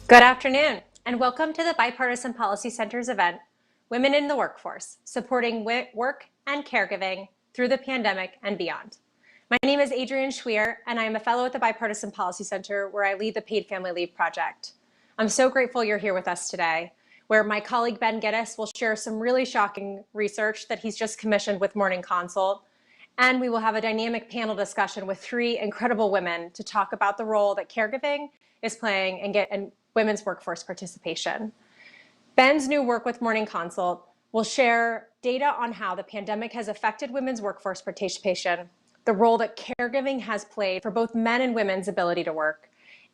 Good afternoon, and welcome to the Bipartisan Policy Center's event, Women in the Workforce, Supporting Work and Caregiving Through the Pandemic and Beyond. My name is Adrienne Schweer, and I am a fellow at the Bipartisan Policy Center, where I lead the Paid Family Leave Project. I'm so grateful you're here with us today, where my colleague Ben Gitis will share some really shocking research that he's just commissioned with Morning Consult, and we will have a dynamic panel discussion with three incredible women to talk about the role that caregiving is playing in women's workforce participation. Ben's new work with Morning Consult will share data on how the pandemic has affected women's workforce participation, the role that caregiving has played for both men and women's ability to work,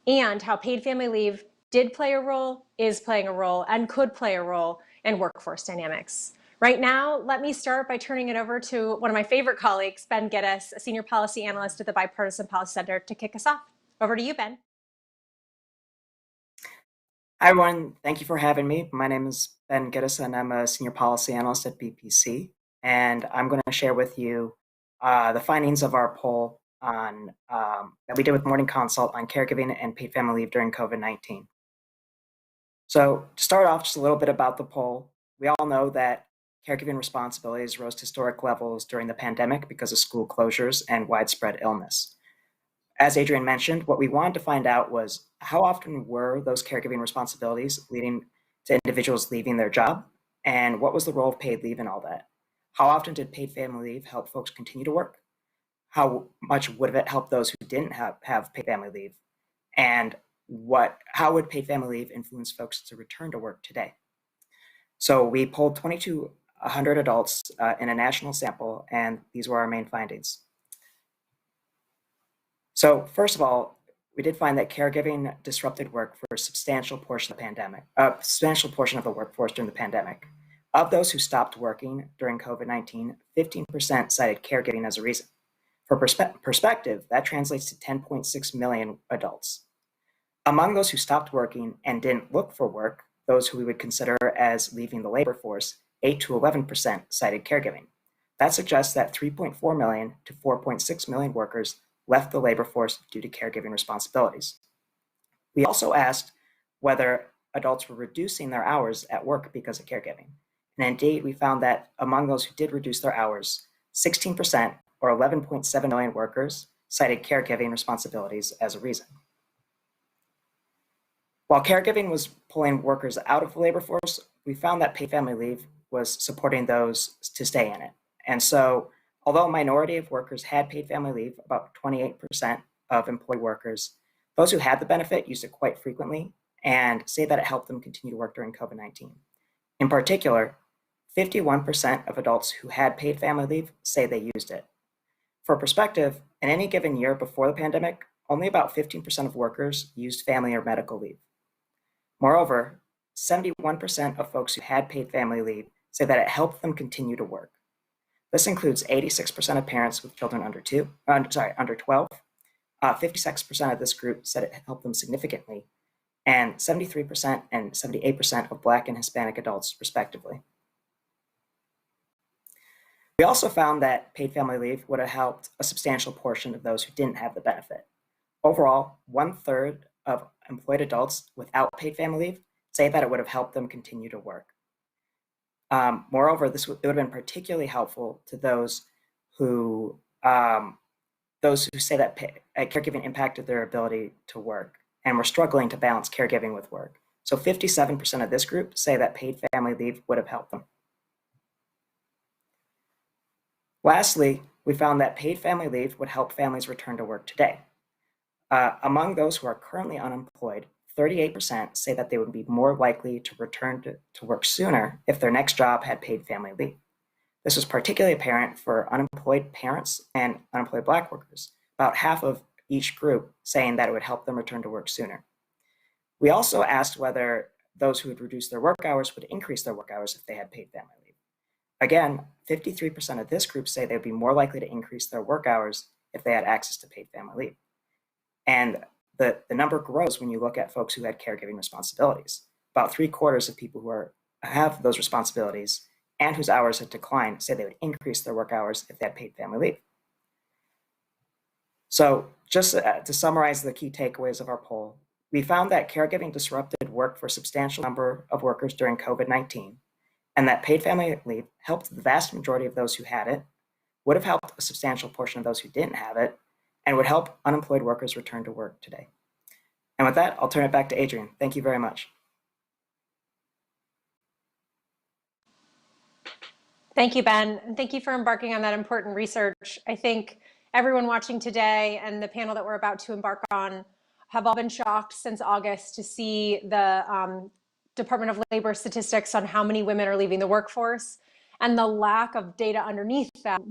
and how paid family leave did play a role, is playing a role, and could play a role in workforce dynamics. Right now, let me start by turning it over to one of my favorite colleagues, Ben Gitis, a senior policy analyst at the Bipartisan Policy Center, to kick us off. Over to you, Ben. Hi, everyone. Thank you for having me. My name is Ben Gitis, and I'm a senior policy analyst at BPC. And I'm going to share with you the findings of our poll on that we did with Morning Consult on caregiving and paid family leave during COVID-19. So to start off, just a little bit about the poll. We all know that caregiving responsibilities rose to historic levels during the pandemic because of school closures and widespread illness. As Adrienne mentioned, what we wanted to find out was how often were those caregiving responsibilities leading to individuals leaving their job, and what was the role of paid leave in all that? How often did paid family leave help folks continue to work? How much would it help those who didn't have paid family leave? And how would paid family leave influence folks to return to work today? So we polled 2,200 adults in a national sample, and these were our main findings. So first of all, we did find that caregiving disrupted work for a substantial portion of the workforce during the pandemic. Of those who stopped working during COVID-19, 15% cited caregiving as a reason. For perspective, that translates to 10.6 million adults. Among those who stopped working and didn't look for work, those who we would consider as leaving the labor force, 8 to 11% cited caregiving. That suggests that 3.4 million to 4.6 million workers left the labor force due to caregiving responsibilities. We also asked whether adults were reducing their hours at work because of caregiving. And indeed, we found that among those who did reduce their hours, 16% or 11.7 million workers cited caregiving responsibilities as a reason. While caregiving was pulling workers out of the labor force, we found that paid family leave was supporting those to stay in it. And so, although a minority of workers had paid family leave, about 28% of employed workers, those who had the benefit used it quite frequently and say that it helped them continue to work during COVID-19. In particular, 51% of adults who had paid family leave say they used it. For perspective, in any given year before the pandemic, only about 15% of workers used family or medical leave. Moreover, 71% of folks who had paid family leave say that it helped them continue to work. This includes 86% of parents with children under 12. 56% of this group said it helped them significantly, and 73% and 78% of Black and Hispanic adults, respectively. We also found that paid family leave would have helped a substantial portion of those who didn't have the benefit. Overall, 1/3 of employed adults without paid family leave say that it would have helped them continue to work. Moreover, it would have been particularly helpful to those who say that caregiving impacted their ability to work and were struggling to balance caregiving with work. So 57% of this group say that paid family leave would have helped them. Lastly, we found that paid family leave would help families return to work today. Among those who are currently unemployed, 38% say that they would be more likely to return to work sooner if their next job had paid family leave. This was particularly apparent for unemployed parents and unemployed Black workers, about half of each group saying that it would help them return to work sooner. We also asked whether those who would reduce their work hours would increase their work hours if they had paid family leave. Again, 53% of this group say they would be more likely to increase their work hours if they had access to paid family leave. And the number grows when you look at folks who had caregiving responsibilities. About 3/4 of people who have those responsibilities and whose hours had declined say they would increase their work hours if they had paid family leave. So just to summarize the key takeaways of our poll, We found that caregiving disrupted work for a substantial number of workers during COVID-19, and that paid family leave helped the vast majority of those who had it, would have helped a substantial portion of those who didn't have it, and would help unemployed workers return to work today. And with that, I'll turn it back to Adrienne. Thank you very much. Thank you, Ben, and thank you for embarking on that important research. I think everyone watching today and the panel that we're about to embark on have all been shocked since August to see the Department of Labor statistics on how many women are leaving the workforce and the lack of data underneath that,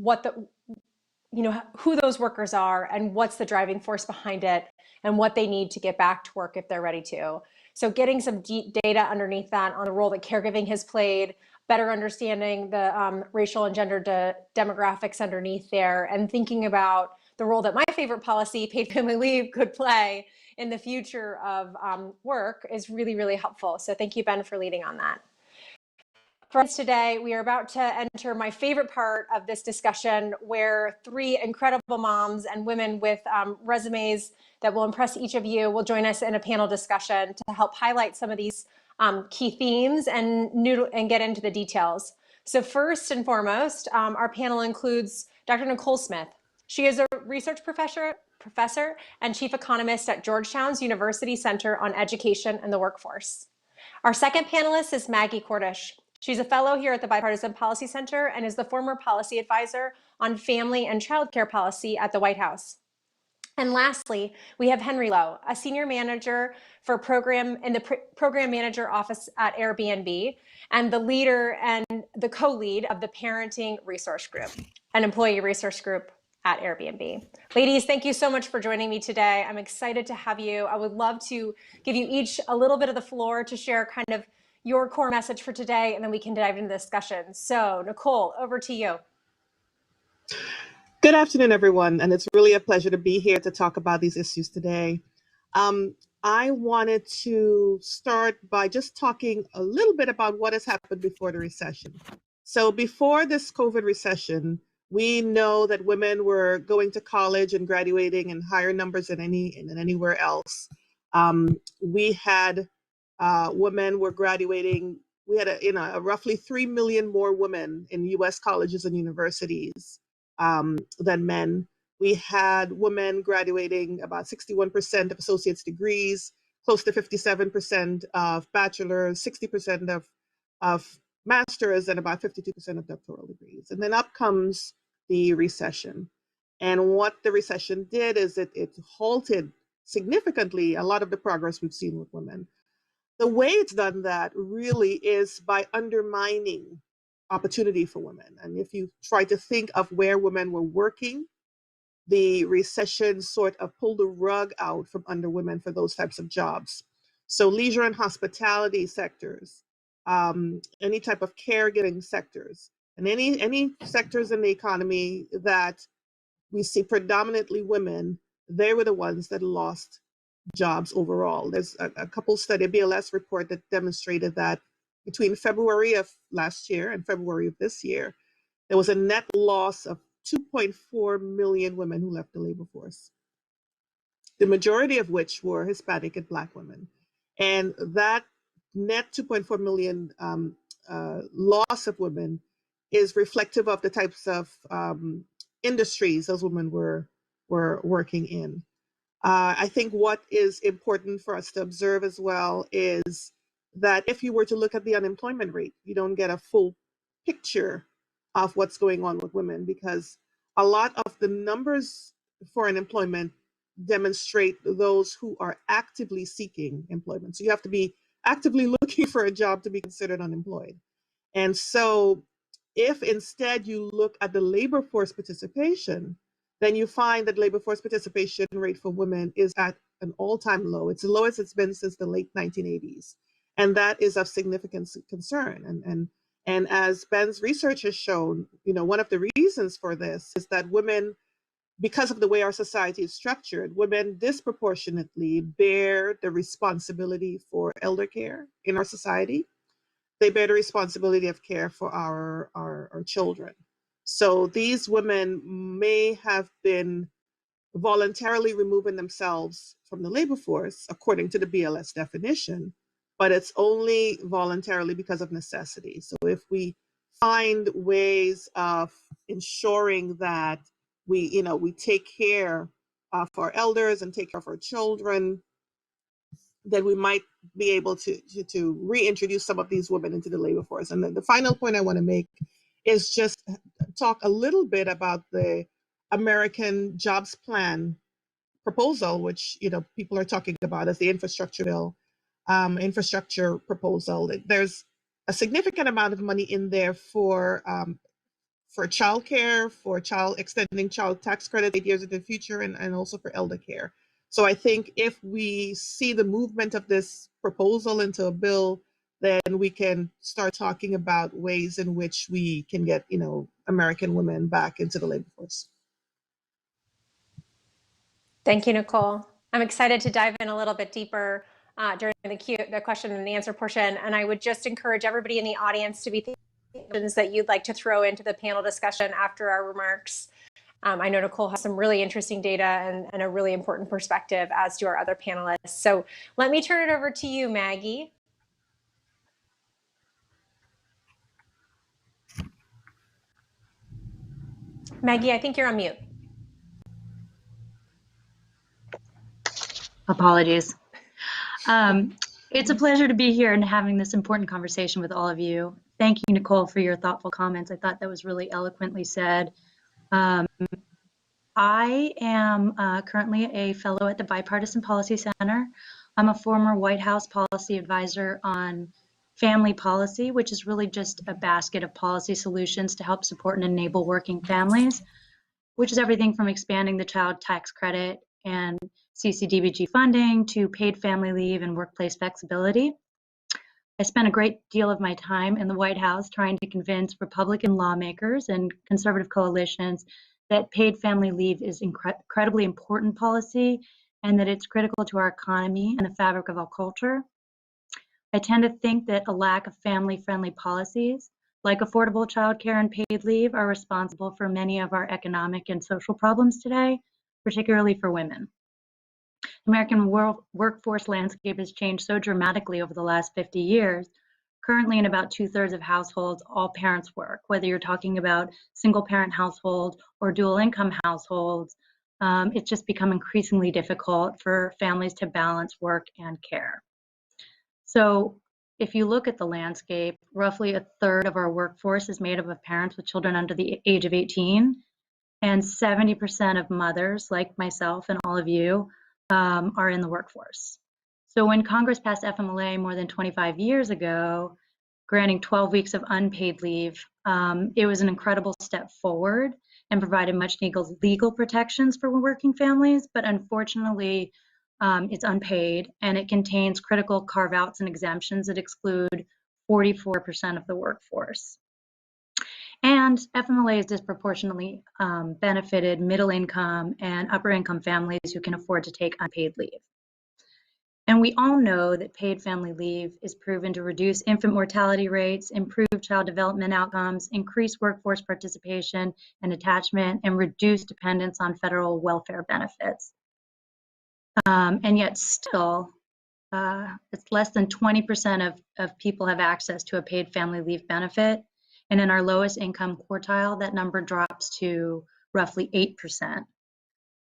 who those workers are and what's the driving force behind it and what they need to get back to work if they're ready to. So getting some deep data underneath that on the role that caregiving has played, better understanding the racial and gender demographics underneath there, and thinking about the role that my favorite policy, paid family leave, could play in the future of work is really, really helpful. So thank you, Ben, for leading on that. For us today, we are about to enter my favorite part of this discussion, where three incredible moms and women with resumes that will impress each of you will join us in a panel discussion to help highlight some of these key themes and get into the details. So first and foremost, our panel includes Dr. Nicole Smith. She is a research professor and chief economist at Georgetown's University Center on Education and the Workforce. Our second panelist is Maggie Cordish. She's a fellow here at the Bipartisan Policy Center and is the former policy advisor on family and child care policy at the White House. And lastly, we have Henri Loh, a senior manager for program in the program manager office at Airbnb, and the leader and the co-lead of the parenting resource group, an employee resource group at Airbnb. Ladies, thank you so much for joining me today. I'm excited to have you. I would love to give you each a little bit of the floor to share kind of your core message for today, and then we can dive into the discussion. So Nicole, over to you. Good afternoon, everyone, and it's really a pleasure to be here to talk about these issues today. I wanted to start by just talking a little bit about what has happened before the recession. So before this COVID recession, we know that women were going to college and graduating in higher numbers than anywhere else. We had women were graduating. We had a roughly 3 million more women in U.S. colleges and universities than men. We had women graduating about 61% of associate's degrees, close to 57% of bachelor's, 60% of master's, and about 52% of doctoral degrees. And then up comes the recession. And what the recession did is it halted significantly a lot of the progress we've seen with women. The way it's done that really is by undermining opportunity for women. And if you try to think of where women were working, the recession sort of pulled the rug out from under women for those types of jobs. So leisure and hospitality sectors, any type of caregiving sectors, and any sectors in the economy that we see predominantly women, they were the ones that lost jobs overall. There's a couple study, a BLS report that demonstrated that between February of last year and February of this year, there was a net loss of 2.4 million women who left the labor force, the majority of which were Hispanic and Black women. And that net 2.4 million loss of women is reflective of the types of industries those women were working in. I think what is important for us to observe as well is that if you were to look at the unemployment rate, you don't get a full picture of what's going on with women, because a lot of the numbers for unemployment demonstrate those who are actively seeking employment. So you have to be actively looking for a job to be considered unemployed. And so if instead you look at the labor force participation, then you find that labor force participation rate for women is at an all-time low. It's the lowest it's been since the late 1980s. And that is of significant concern. And as Ben's research has shown, one of the reasons for this is that women, because of the way our society is structured, women disproportionately bear the responsibility for elder care in our society. They bear the responsibility of care for our children. So these women may have been voluntarily removing themselves from the labor force, according to the BLS definition, but it's only voluntarily because of necessity. So if we find ways of ensuring that we take care of our elders and take care of our children, then we might be able to reintroduce some of these women into the labor force. And then the final point I want to make is just talk a little bit about the American Jobs Plan proposal, which people are talking about as the infrastructure bill, infrastructure proposal. There's a significant amount of money in there for childcare, for extending child tax credit 8 years into the future, and also for elder care. So I think if we see the movement of this proposal into a bill, then we can start talking about ways in which we can get American women back into the labor force. Thank you, Nicole. I'm excited to dive in a little bit deeper during the question and answer portion. And I would just encourage everybody in the audience to be thinking of questions that you'd like to throw into the panel discussion after our remarks. I know Nicole has some really interesting data and a really important perspective, as do our other panelists. So let me turn it over to you, Maggie. Maggie, I think you're on mute. Apologies. It's a pleasure to be here and having this important conversation with all of you. Thank you, Nicole, for your thoughtful comments. I thought that was really eloquently said. I am currently a fellow at the Bipartisan Policy Center. I'm a former White House policy advisor on family policy, which is really just a basket of policy solutions to help support and enable working families, which is everything from expanding the child tax credit and CCDBG funding to paid family leave and workplace flexibility. I spent a great deal of my time in the White House trying to convince Republican lawmakers and conservative coalitions that paid family leave is incredibly important policy and that it's critical to our economy and the fabric of our culture. I tend to think that a lack of family-friendly policies like affordable childcare and paid leave are responsible for many of our economic and social problems today, particularly for women. The American workforce landscape has changed so dramatically over the last 50 years. Currently, in about 2/3 of households, all parents work, whether you're talking about single-parent households or dual-income households. It's just become increasingly difficult for families to balance work and care. So if you look at the landscape, roughly 1/3 of our workforce is made up of parents with children under the age of 18, and 70% of mothers, like myself and all of you, are in the workforce. So when Congress passed FMLA more than 25 years ago, granting 12 weeks of unpaid leave, it was an incredible step forward and provided much needed legal protections for working families, but unfortunately, it's unpaid and it contains critical carve-outs and exemptions that exclude 44% of the workforce. And FMLA has disproportionately benefited middle income and upper income families who can afford to take unpaid leave. And we all know that paid family leave is proven to reduce infant mortality rates, improve child development outcomes, increase workforce participation and attachment, and reduce dependence on federal welfare benefits. And yet still, it's less than 20% of people have access to a paid family leave benefit. And in our lowest income quartile, that number drops to roughly 8%.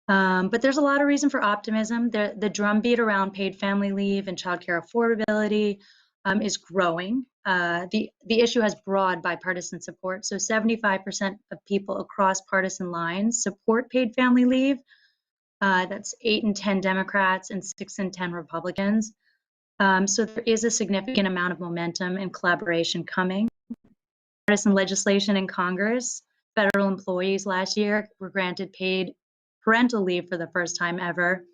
But there's a lot of reason for optimism. The drumbeat around paid family leave and childcare affordability is growing. The issue has broad bipartisan support. So 75% of people across partisan lines support paid family leave. That's 8 in 10 Democrats and 6 in 10 Republicans. So there is a significant amount of momentum and collaboration coming. Partisan legislation in Congress, federal employees last year were granted paid parental leave for the first time ever.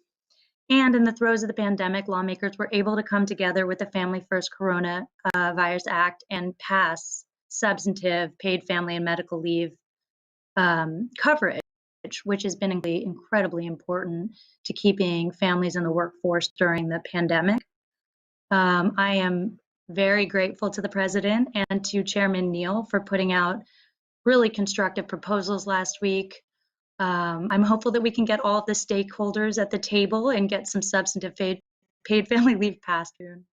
And in the throes of the pandemic, lawmakers were able to come together with the Family First Coronavirus Act and pass substantive paid family and medical leave coverage, which has been incredibly important to keeping families in the workforce during the pandemic. I am very grateful to the President and to Chairman Neal for putting out really constructive proposals last week. I'm hopeful that we can get all of the stakeholders at the table and get some substantive paid family leave passed soon.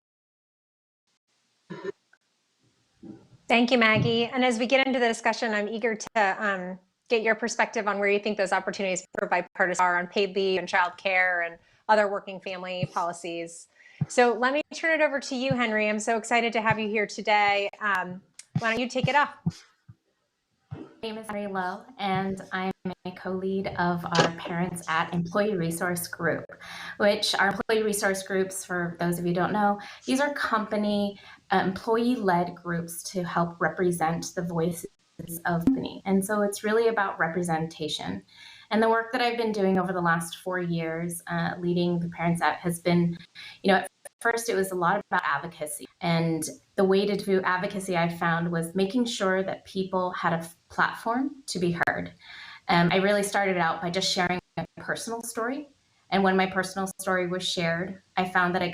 Thank you, Maggie. And as we get into the discussion, I'm eager to get your perspective on where you think those opportunities for bipartisan are on paid leave and childcare and other working family policies. So let me turn it over to you, Henri. I'm so excited to have you here today. Why don't you take it off? My name is Henri Loh, and I'm a co-lead of our Parents at Employee Resource Group, which our employee resource groups, for those of you who don't know, these are company employee-led groups to help represent the voices of the company. And so it's really about representation. And the work that I've been doing over the last 4 years, leading the Parents At, has been, at first it was a lot about advocacy. And the way to do advocacy I found was making sure that people had a platform to be heard. I really started out by just sharing a personal story. And when my personal story was shared, I found that it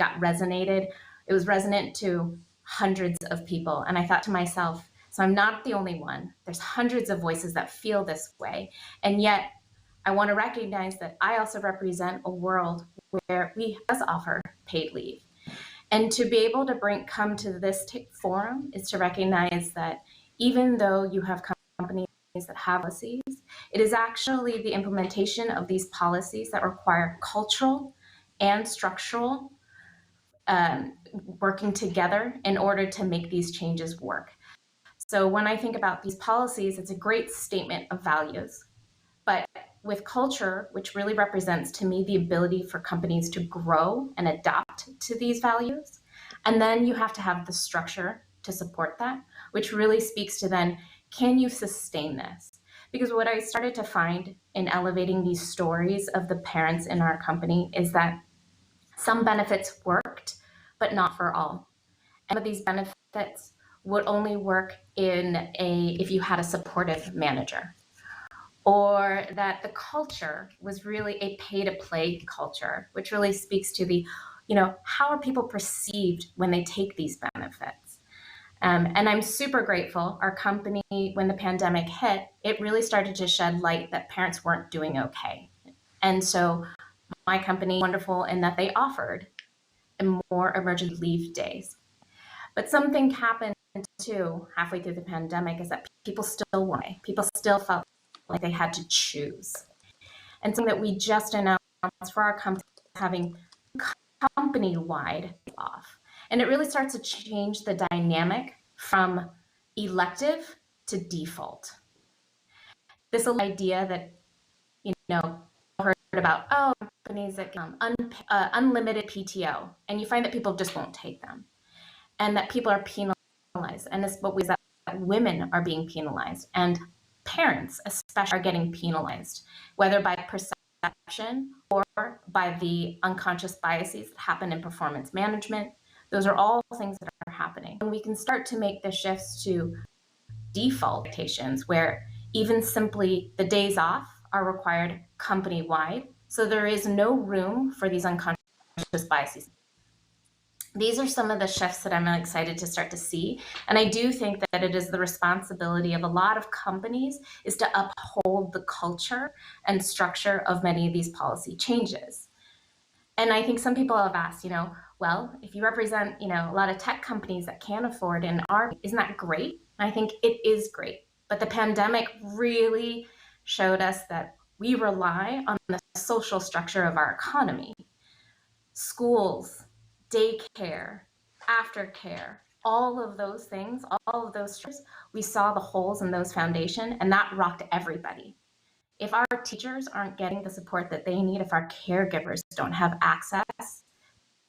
was resonant to hundreds of people. And I thought to myself, so I'm not the only one. There's hundreds of voices that feel this way. And yet I want to recognize that I also represent a world where we does offer paid leave. And to be able to come to this forum is to recognize that even though you have companies that have policies, it is actually the implementation of these policies that require cultural and structural working together in order to make these changes work. So when I think about these policies, it's a great statement of values. But with culture, which really represents to me the ability for companies to grow and adapt to these values, and then you have to have the structure to support that, which really speaks to then, can you sustain this? Because what I started to find in elevating these stories of the parents in our company is that some benefits worked, but not for all. And these benefits would only work if you had a supportive manager, or that the culture was really a pay-to-play culture, which really speaks to the, how are people perceived when they take these benefits? And I'm super grateful. Our company, when the pandemic hit, it really started to shed light that parents weren't doing okay. And so my company, wonderful in that they offered more emergency leave days. But something happened too halfway through the pandemic is that people still felt like they had to choose. And something that we just announced for our company is having company-wide off. And it really starts to change the dynamic from elective to default. This idea that, heard about, companies that unlimited PTO, and you find that people just won't take them, and that people are penalized. And this what was that women are being penalized, and parents especially are getting penalized, whether by perception or by the unconscious biases that happen in performance management. Those are all things that are happening. And we can start to make the shifts to default expectations where even simply the days off are required company-wide. So there is no room for these unconscious biases. These are some of the shifts that I'm excited to start to see. And I do think that it is the responsibility of a lot of companies is to uphold the culture and structure of many of these policy changes. And I think some people have asked, well, if you represent, a lot of tech companies that can't afford isn't that great? I think it is great. But the pandemic really showed us that we rely on the social structure of our economy. Schools, daycare, aftercare, all of those things, all of those structures, we saw the holes in those foundations, and that rocked everybody. If our teachers aren't getting the support that they need, if our caregivers don't have access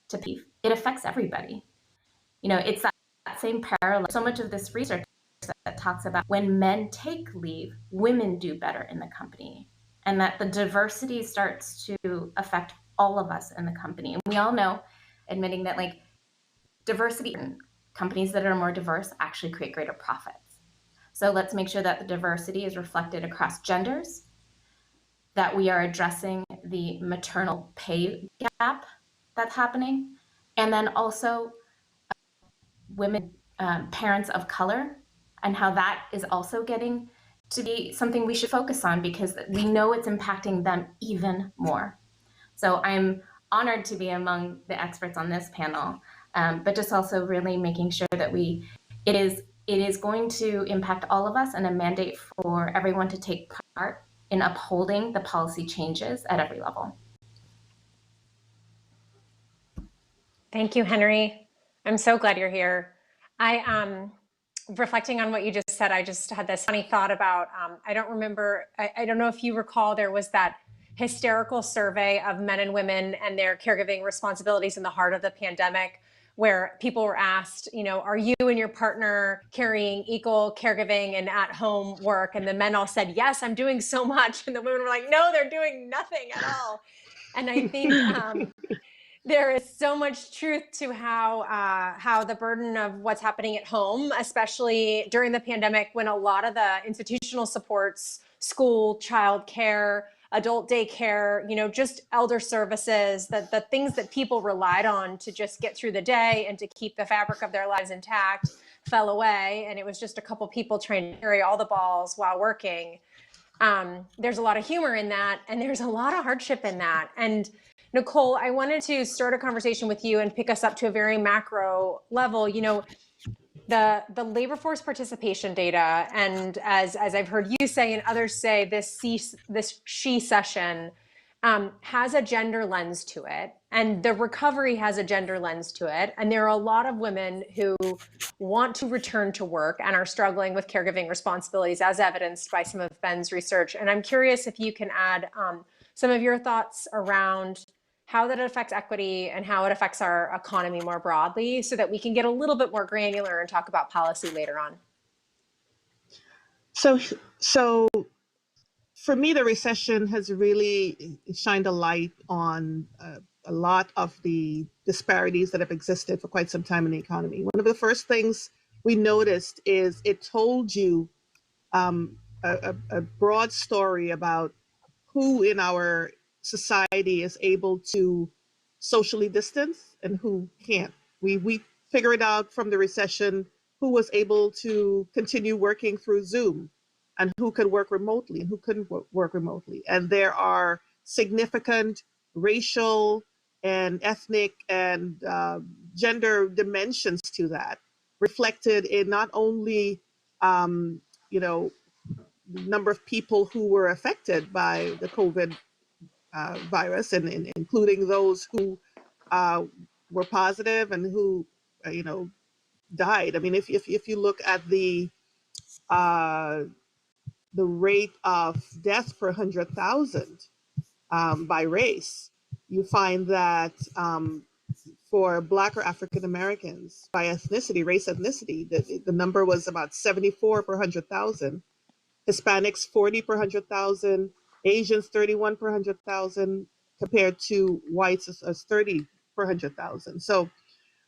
to leave, it affects everybody. It's that same parallel. So much of this research that talks about when men take leave, women do better in the company, and that the diversity starts to affect all of us in the company. And we all know, admitting that diversity in companies that are more diverse actually create greater profits. So let's make sure that the diversity is reflected across genders, that we are addressing the maternal pay gap that's happening, and then also women, parents of color, and how that is also getting to be something we should focus on because we know it's impacting them even more. So I'm honored to be among the experts on this panel, but just also really making sure that it is going to impact all of us, and a mandate for everyone to take part in upholding the policy changes at every level. Thank you, Henri. I'm so glad you're here. Reflecting on what you just said, I just had this funny thought about, I don't remember, I don't know if you recall, there was that hysterical survey of men and women and their caregiving responsibilities in the heart of the pandemic, where people were asked, are you and your partner carrying equal caregiving and at-home work? And the men all said, yes, I'm doing so much. And the women were like, no, they're doing nothing at all. And I think there is so much truth to how the burden of what's happening at home, especially during the pandemic, when a lot of the institutional supports, school, child care, adult daycare, just elder services, the things that people relied on to just get through the day and to keep the fabric of their lives intact, fell away. And it was just a couple people trying to carry all the balls while working. There's a lot of humor in that, and there's a lot of hardship in that. And Nicole, I wanted to start a conversation with you and pick us up to a very macro level. The labor force participation data, and as I've heard you say and others say, this she session has a gender lens to it, and the recovery has a gender lens to it. And there are a lot of women who want to return to work and are struggling with caregiving responsibilities, as evidenced by some of Ben's research. And I'm curious if you can add some of your thoughts around how that affects equity and how it affects our economy more broadly, so that we can get a little bit more granular and talk about policy later on. So for me, the recession has really shined a light on a lot of the disparities that have existed for quite some time in the economy. One of the first things we noticed is it told you a broad story about who in our society is able to socially distance and who can't. We figured out from the recession who was able to continue working through Zoom and who could work remotely and who couldn't work remotely. And there are significant racial and ethnic and gender dimensions to that, reflected in not only the number of people who were affected by the COVID virus, and including those who were positive and who died. I mean, if you look at the rate of death per 100,000 by race, you find that for Black or African Americans by ethnicity, race ethnicity, the number was about 74 per 100,000. Hispanics 40 per 100,000, Asians 31 per 100,000, compared to whites as 30 per 100,000. So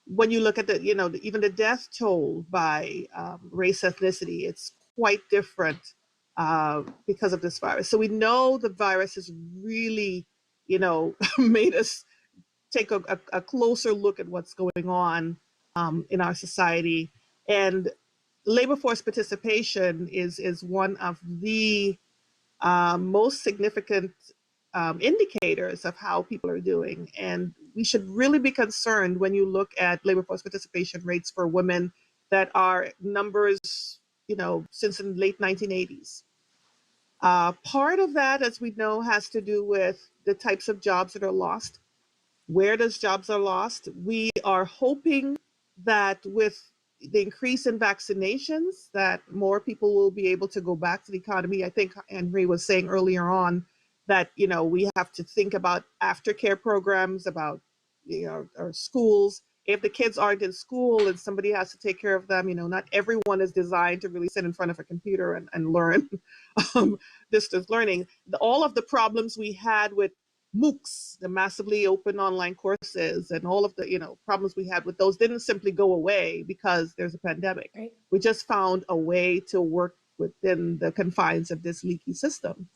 when you look at even the death toll by race ethnicity, it's quite different because of this virus. So we know the virus has really, made us take a closer look at what's going on in our society. And labor force participation is one of the most significant indicators of how people are doing. And we should really be concerned when you look at labor force participation rates for women that are numbers, since the late 1980s. Part of that, as we know, has to do with the types of jobs that are lost. Where those jobs are lost, we are hoping that with the increase in vaccinations, that more people will be able to go back to the economy. I think Henri was saying earlier on that, we have to think about aftercare programs, about, our schools. If the kids aren't in school and somebody has to take care of them, not everyone is designed to really sit in front of a computer and learn distance learning. All of the problems we had with MOOCs, the massively open online courses, and all of the problems we had with those didn't simply go away because there's a pandemic. Right. We just found a way to work within the confines of this leaky system.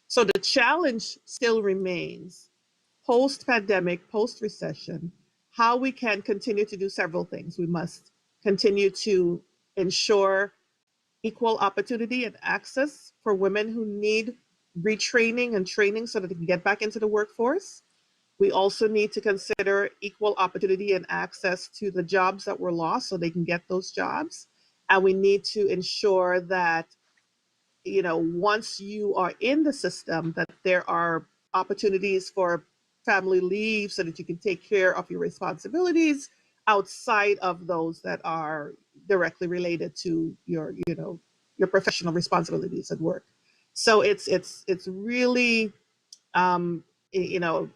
So the challenge still remains, post-pandemic, post-recession, how we can continue to do several things. We must continue to ensure equal opportunity and access for women who need retraining and training so that they can get back into the workforce. We also need to consider equal opportunity and access to the jobs that were lost so they can get those jobs. And we need to ensure that, once you are in the system, that there are opportunities for family leave so that you can take care of your responsibilities outside of those that are directly related to your professional responsibilities at work. So it's really um, a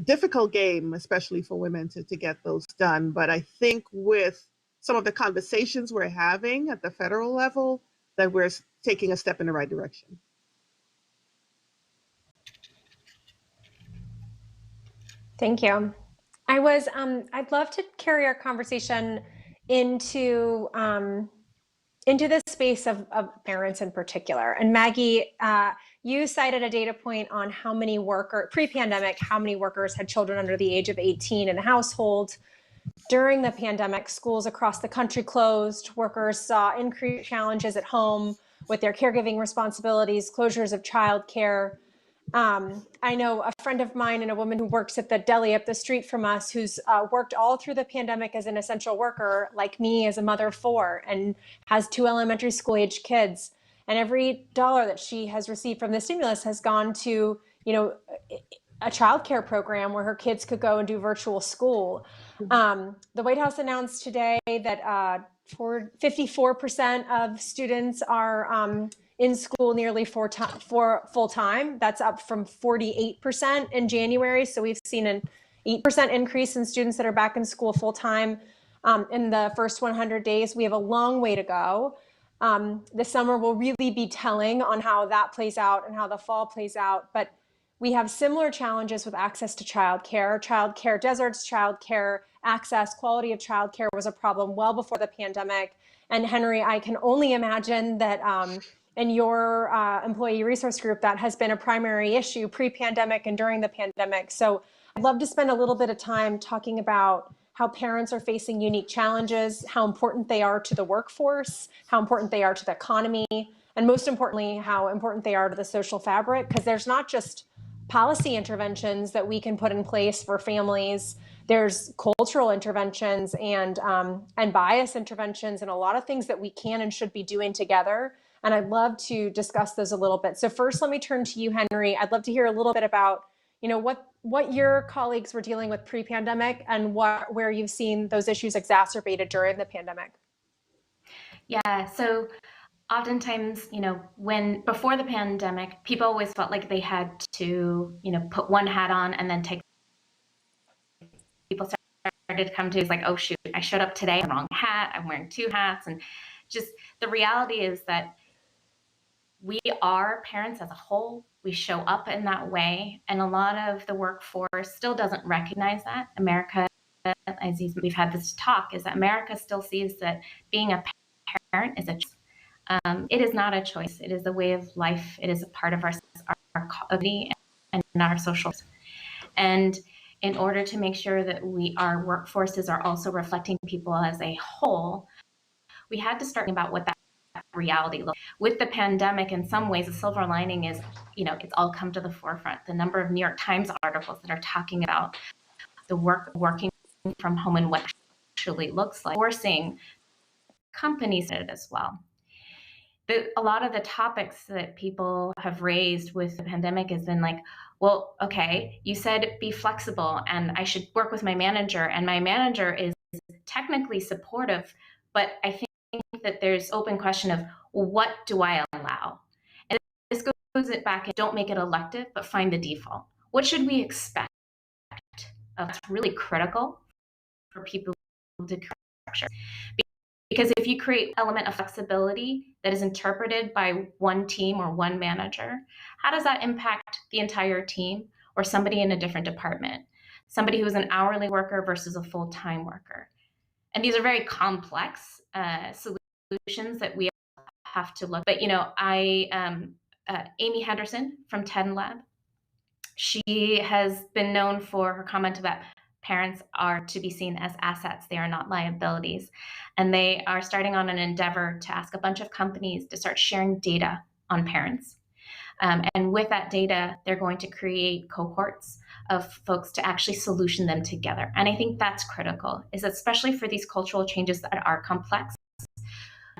difficult game, especially for women to get those done. But I think with some of the conversations we're having at the federal level, that we're taking a step in the right direction. Thank you. I'd love to carry our conversation into the space of parents in particular. And Maggie, you cited a data point on how many pre-pandemic, how many workers had children under the age of 18 in a household. During the pandemic, schools across the country closed. Workers saw increased challenges at home with their caregiving responsibilities, closures of childcare. I know a friend of mine and a woman who works at the deli up the street from us who's worked all through the pandemic as an essential worker, like me, as a mother of four, and has 2 elementary school age kids. And every dollar that she has received from the stimulus has gone to, a childcare program where her kids could go and do virtual school. The White House announced today that 54% of students are in school nearly for full time. That's up from 48% in January. So we've seen an 8% increase in students that are back in school full time in the first 100 days. We have a long way to go. The summer will really be telling on how that plays out and how the fall plays out. But we have similar challenges with access to childcare deserts, childcare access, quality of childcare was a problem well before the pandemic. And Henri, I can only imagine that in your employee resource group, that has been a primary issue pre-pandemic and during the pandemic. So I'd love to spend a little bit of time talking about how parents are facing unique challenges, how important they are to the workforce, how important they are to the economy, and most importantly, how important they are to the social fabric, because there's not just policy interventions that we can put in place for families. There's cultural interventions and bias interventions and a lot of things that we can and should be doing together. And I'd love to discuss those a little bit. So first, let me turn to you, Henri. I'd love to hear a little bit about, what your colleagues were dealing with pre-pandemic and where you've seen those issues exacerbated during the pandemic. Yeah, so oftentimes, before the pandemic, people always felt like they had to, put one hat on and then take. People started to come to, it's like, oh shoot, I showed up today, the wrong hat, I'm wearing 2 hats. And just the reality is that we are parents as a whole. We show up in that way. And a lot of the workforce still doesn't recognize that. America, as we've had this talk, is that America still sees that being a parent is a choice. It is not a choice. It is a way of life. It is a part of our community and our social. And in order to make sure that our workforces are also reflecting people as a whole, we had to start thinking about what that reality looks like. With the pandemic, in some ways, the silver lining is, it's all come to the forefront. The number of New York Times articles that are talking about the working from home and what actually looks like, forcing companies in it as well. A lot of the topics that people have raised with the pandemic has been like, well, okay, you said be flexible and I should work with my manager, and my manager is technically supportive, but I think that there's open question of, well, what do I allow? And this goes it back and don't make it elective, but find the default. What should we expect? That's really critical for people to structure. Because if you create element of flexibility that is interpreted by one team or one manager, how does that impact the entire team or somebody in a different department? Somebody who is an hourly worker versus a full-time worker. And these are very complex solutions that we have to look. But Amy Henderson from 10 Lab, she has been known for her comment about parents are to be seen as assets. They are not liabilities. And they are starting on an endeavor to ask a bunch of companies to start sharing data on parents. And with that data, they're going to create cohorts of folks to actually solution them together. And I think that's critical, is especially for these cultural changes that are complex.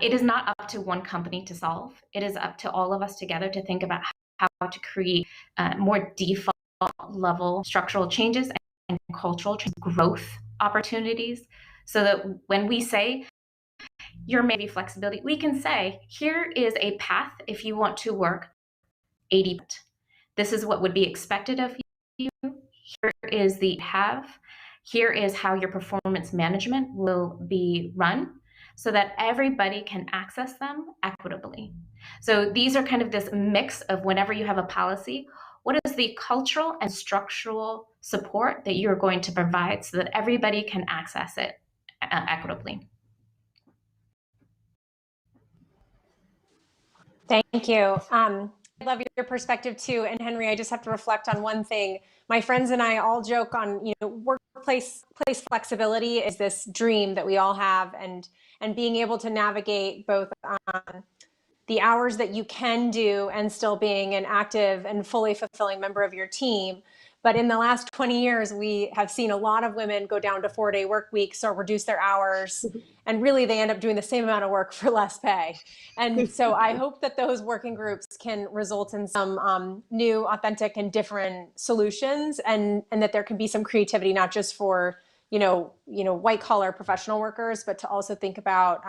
It is not up to one company to solve. It is up to all of us together to think about how to create more default level structural changes and cultural growth opportunities, so that when we say your maybe flexibility, we can say, here is a path if you want to work 80%. This is what would be expected of you. Here is the have. Here is how your performance management will be run, so that everybody can access them equitably. So these are kind of this mix of, whenever you have a policy, what is the cultural and structural support that you're going to provide so that everybody can access it equitably. Thank you. I love your perspective too. And Henri, I just have to reflect on one thing. My friends and I all joke on, workplace flexibility is this dream that we all have, and being able to navigate both the hours that you can do and still being an active and fully fulfilling member of your team. But in the last 20 years, we have seen a lot of women go down to 4-day work weeks or reduce their hours. And really, they end up doing the same amount of work for less pay. And so I hope that those working groups can result in some new, authentic, and different solutions, and that there can be some creativity, not just for, white collar professional workers, but to also think about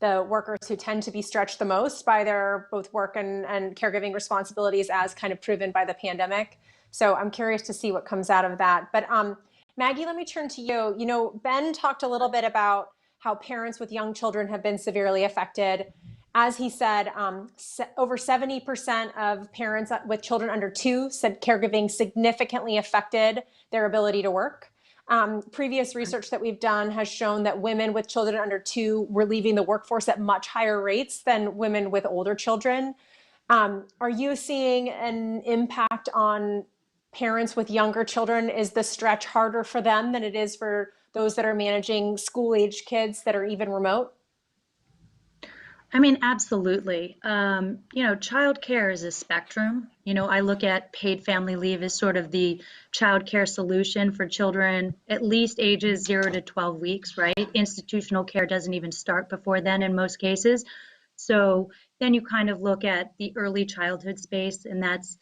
the workers who tend to be stretched the most by their both work and caregiving responsibilities, as kind of proven by the pandemic. So I'm curious to see what comes out of that. But Maggie, let me turn to you. Ben talked a little bit about how parents with young children have been severely affected. As he said, over 70% of parents with children under 2 said caregiving significantly affected their ability to work. Previous research that we've done has shown that women with children under 2 were leaving the workforce at much higher rates than women with older children. Are you seeing an impact on parents with younger children? Is the stretch harder for them than it is for those that are managing school-age kids that are even remote? I mean, absolutely. Childcare is a spectrum. I look at paid family leave as sort of the childcare solution for children at least ages 0 to 12 weeks, right? Institutional care doesn't even start before then in most cases. So then you kind of look at the early childhood space, and that's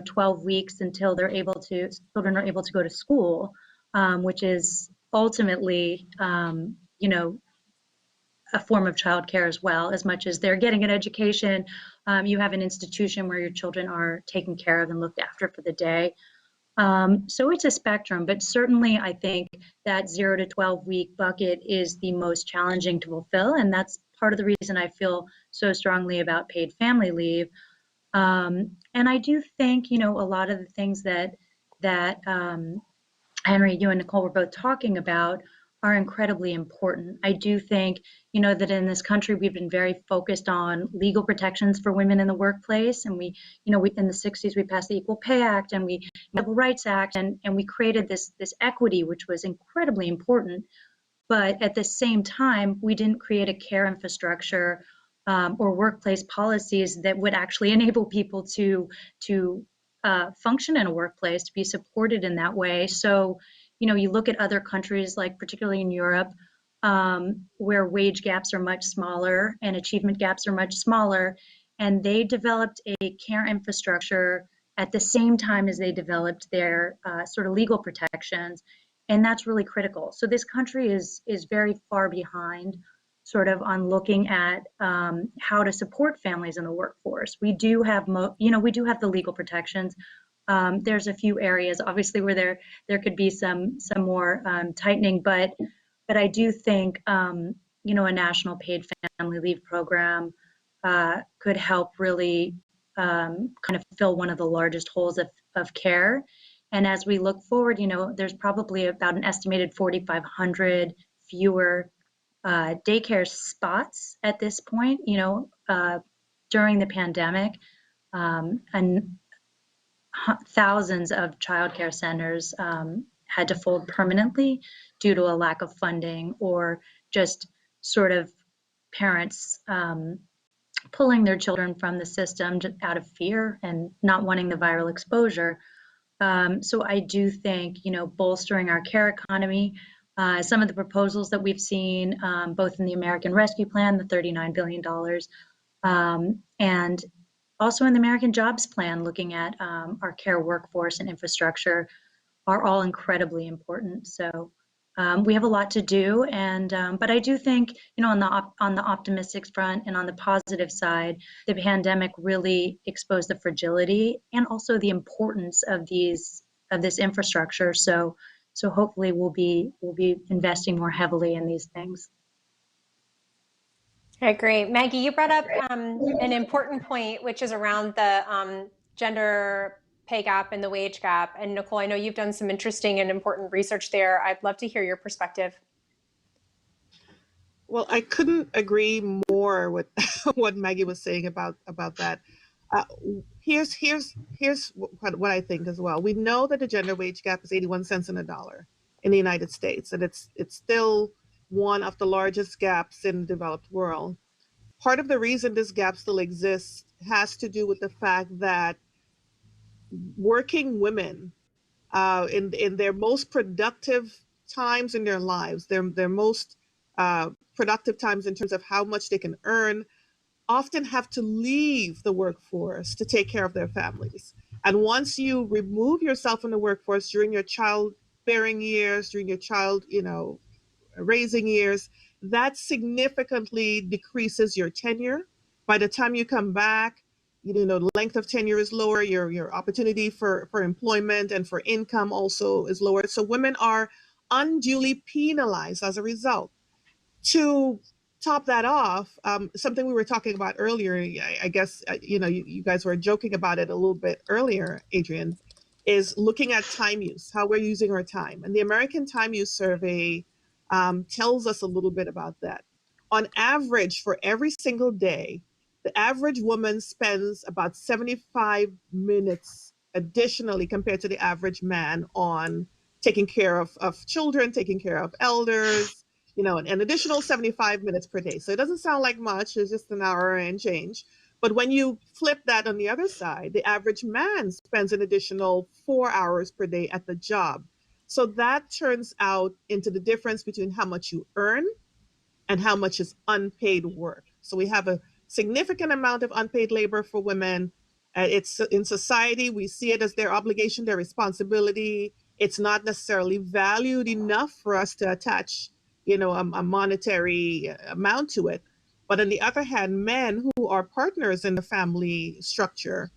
12 weeks until children are able to go to school, which is ultimately a form of childcare as well. As much as they're getting an education, you have an institution where your children are taken care of and looked after for the day. So it's a spectrum, but certainly I think that 0 to 12 week bucket is the most challenging to fulfill, and that's part of the reason I feel so strongly about paid family leave. And I do think, a lot of the things that Henri, you and Nicole were both talking about are incredibly important. I do think, that in this country, we've been very focused on legal protections for women in the workplace. And we in the 60s, we passed the Equal Pay Act and the Civil Rights Act, and we created this equity, which was incredibly important. But at the same time, we didn't create a care infrastructure or workplace policies that would actually enable people to function in a workplace, to be supported in that way. So, you look at other countries, like particularly in Europe, where wage gaps are much smaller and achievement gaps are much smaller, and they developed a care infrastructure at the same time as they developed their sort of legal protections, and that's really critical. So this country is very far behind, sort of, on looking at how to support families in the workforce. We do have the legal protections. There's a few areas, obviously, where there could be some more tightening, but I do think a national paid family leave program could help really kind of fill one of the largest holes of care. And as we look forward, there's probably about an estimated 4,500 fewer daycare spots at this point, during the pandemic, and thousands of childcare centers had to fold permanently due to a lack of funding or just sort of parents pulling their children from the system out of fear and not wanting the viral exposure. So I do think, bolstering our care economy, some of the proposals that we've seen, both in the American Rescue Plan, the $39 billion, and also in the American Jobs Plan, looking at our care workforce and infrastructure, are all incredibly important. So we have a lot to do, but I do think, on the optimistic front and on the positive side, the pandemic really exposed the fragility and also the importance of this infrastructure. So hopefully we'll be investing more heavily in these things. All right, great. Maggie, you brought up an important point, which is around the gender pay gap and the wage gap. And Nicole, I know you've done some interesting and important research there. I'd love to hear your perspective. Well, I couldn't agree more with what Maggie was saying about that. Here's what I think as well. We know that the gender wage gap is 81 cents in a dollar in the United States, and it's still one of the largest gaps in the developed world. Part of the reason this gap still exists has to do with the fact that working women in their most productive times in their lives, their most productive times in terms of how much they can earn, often have to leave the workforce to take care of their families. And once you remove yourself from the workforce during your childbearing years, during your child, raising years, that significantly decreases your tenure. By the time you come back, the length of tenure is lower, your opportunity for employment and for income also is lower. So women are unduly penalized as a result. To top that off, something we were talking about earlier, I guess, you guys were joking about it a little bit earlier, Adrienne, is looking at time use, how we're using our time. And the American Time Use Survey tells us a little bit about that. On average, for every single day, the average woman spends about 75 minutes additionally compared to the average man on taking care of children, taking care of elders, an additional 75 minutes per day. So it doesn't sound like much, it's just an hour and change. But when you flip that on the other side, the average man spends an additional 4 hours per day at the job. So that turns out into the difference between how much you earn and how much is unpaid work. So we have a significant amount of unpaid labor for women. It's in society, we see it as their obligation, their responsibility. It's not necessarily valued enough for us to attach, a monetary amount to it. But on the other hand, men who are partners in the family structure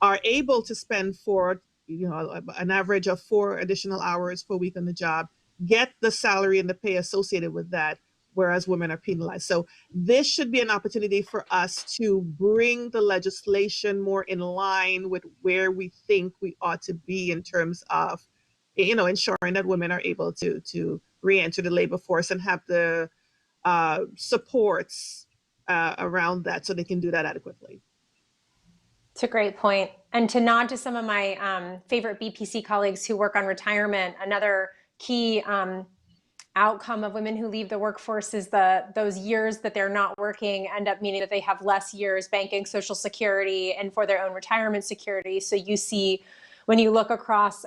are able to spend an average of 4 additional hours per week on the job, get the salary and the pay associated with that, whereas women are penalized. So this should be an opportunity for us to bring the legislation more in line with where we think we ought to be in terms of, ensuring that women are able to re-enter the labor force and have the supports around that so they can do that adequately. It's a great point. And to nod to some of my favorite BPC colleagues who work on retirement, another key outcome of women who leave the workforce is those years that they're not working end up meaning that they have less years banking Social Security and for their own retirement security. So you see, when you look across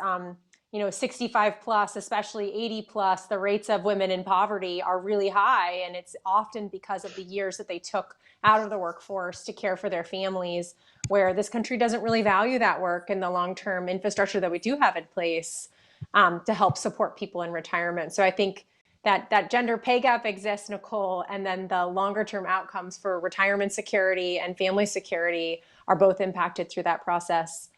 65 plus, especially 80 plus, the rates of women in poverty are really high. And it's often because of the years that they took out of the workforce to care for their families, where this country doesn't really value that work and the long-term infrastructure that we do have in place to help support people in retirement. So I think that gender pay gap exists, Nicole, and then the longer-term outcomes for retirement security and family security are both impacted through that process.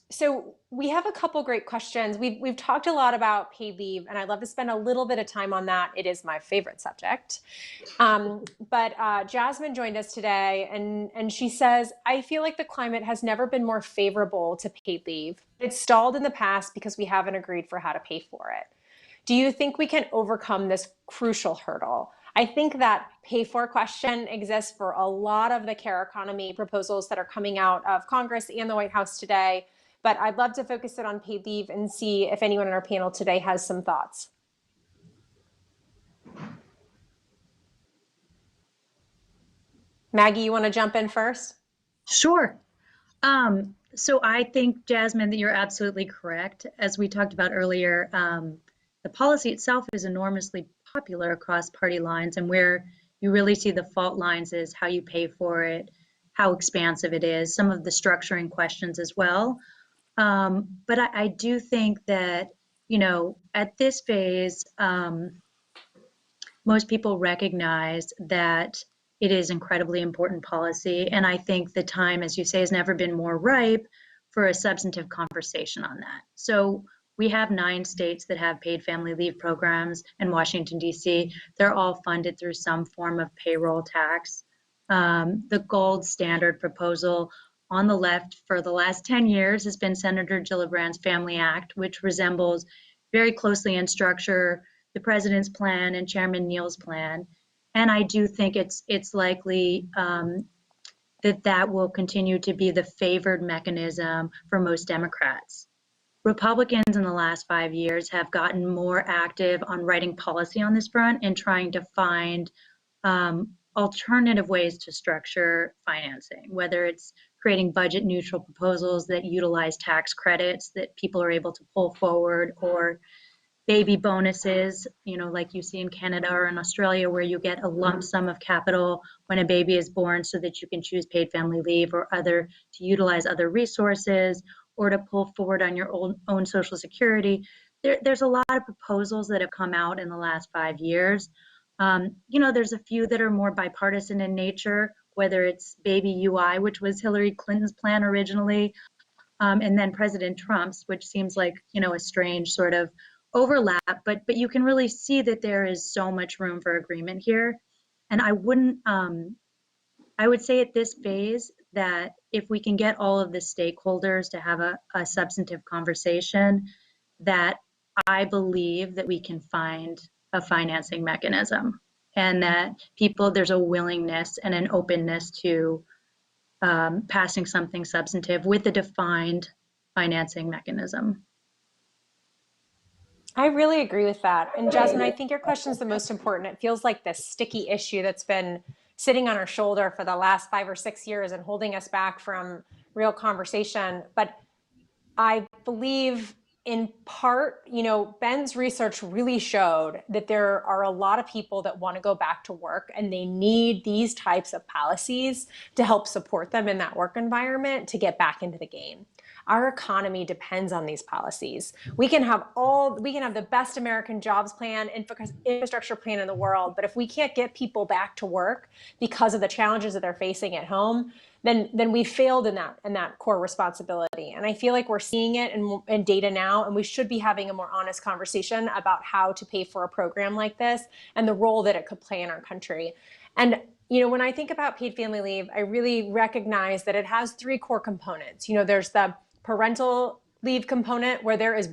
So we have a couple great questions. We've talked a lot about paid leave, and I'd love to spend a little bit of time on that. It is my favorite subject. But Jasmine joined us today, and she says, I feel like the climate has never been more favorable to paid leave. It's stalled in the past because we haven't agreed for how to pay for it. Do you think we can overcome this crucial hurdle? I think that pay for question exists for a lot of the care economy proposals that are coming out of Congress and the White House today. but I'd love to focus it on paid leave and see if anyone on our panel today has some thoughts. Maggie, you want to jump in first? Sure. So I think, Jasmine, that you're absolutely correct. As we talked about earlier, the policy itself is enormously popular across party lines, and where you really see the fault lines is how you pay for it, how expansive it is, some of the structuring questions as well. But I do think that, at this phase, most people recognize that it is incredibly important policy. And I think the time, as you say, has never been more ripe for a substantive conversation on that. So we have 9 states that have paid family leave programs, and Washington, D.C. They're all funded through some form of payroll tax. The gold standard proposal on the left for the last 10 years has been Senator Gillibrand's Family Act, which resembles very closely in structure the president's plan and Chairman Neal's plan. And I do think it's likely that will continue to be the favored mechanism for most Democrats. Republicans in the last 5 years have gotten more active on writing policy on this front and trying to find alternative ways to structure financing, whether it's creating budget neutral proposals that utilize tax credits that people are able to pull forward, or baby bonuses, like you see in Canada or in Australia, where you get a lump sum of capital when a baby is born so that you can choose paid family leave or to utilize other resources, or to pull forward on your own Social Security. There's a lot of proposals that have come out in the last 5 years. There's a few that are more bipartisan in nature, whether it's baby UI, which was Hillary Clinton's plan originally, and then President Trump's, which seems like, a strange sort of overlap, but you can really see that there is so much room for agreement here. And I would say at this phase that if we can get all of the stakeholders to have a substantive conversation, that I believe that we can find a financing mechanism, and that there's a willingness and an openness to passing something substantive with a defined financing mechanism. I really agree with that. And Jasmine, I think your question is the most important. It feels like this sticky issue that's been sitting on our shoulder for the last 5 or 6 years and holding us back from real conversation. But I believe in part, Ben's research really showed that there are a lot of people that want to go back to work, and they need these types of policies to help support them in that work environment to get back into the game. Our economy depends on these policies. We can have the best American jobs plan, infrastructure plan in the world, but if we can't get people back to work because of the challenges that they're facing at home, then we failed in that core responsibility. And I feel like we're seeing it in data now, and we should be having a more honest conversation about how to pay for a program like this and the role that it could play in our country. And when I think about paid family leave, I really recognize that it has 3 core components. There's the parental leave component, where there is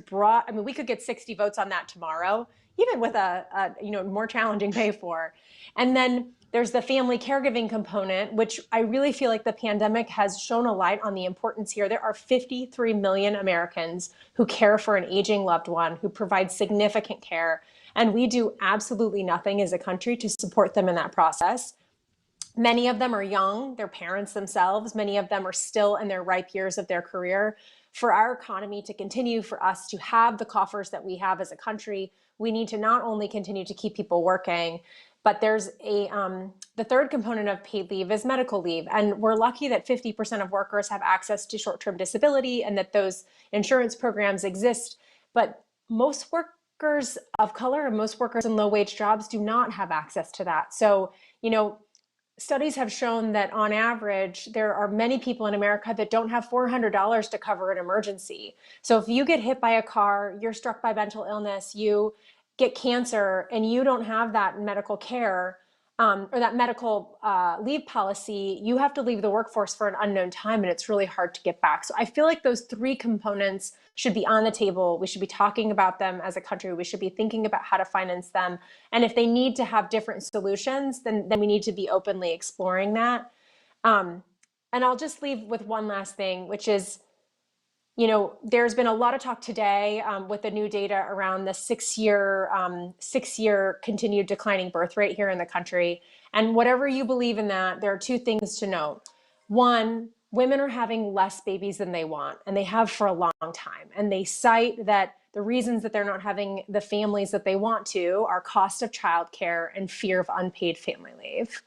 we could get 60 votes on that tomorrow, even with a more challenging pay for. And then there's the family caregiving component, which I really feel like the pandemic has shown a light on the importance here. There are 53 million Americans who care for an aging loved one, who provide significant care, and we do absolutely nothing as a country to support them in that process. Many of them are young, they're parents themselves. Many of them are still in their ripe years of their career. For our economy to continue, for us to have the coffers that we have as a country, we need to not only continue to keep people working, but there's the third component of paid leave is medical leave. And we're lucky that 50% of workers have access to short-term disability and that those insurance programs exist. But most workers of color and most workers in low-wage jobs do not have access to that. So, studies have shown that on average, there are many people in America that don't have $400 to cover an emergency. So if you get hit by a car, you're struck by mental illness, you get cancer, and you don't have that medical care or that medical leave policy, you have to leave the workforce for an unknown time, and it's really hard to get back. So I feel like those 3 components should be on the table. We should be talking about them as a country. We should be thinking about how to finance them. And if they need to have different solutions, then we need to be openly exploring that. And I'll just leave with one last thing, which is There's been a lot of talk today with the new data around the six-year continued declining birth rate here in the country. And whatever you believe in that, there are two things to note. One, women are having less babies than they want, and they have for a long time. And they cite that the reasons that they're not having the families that they want to are cost of childcare and fear of unpaid family leave.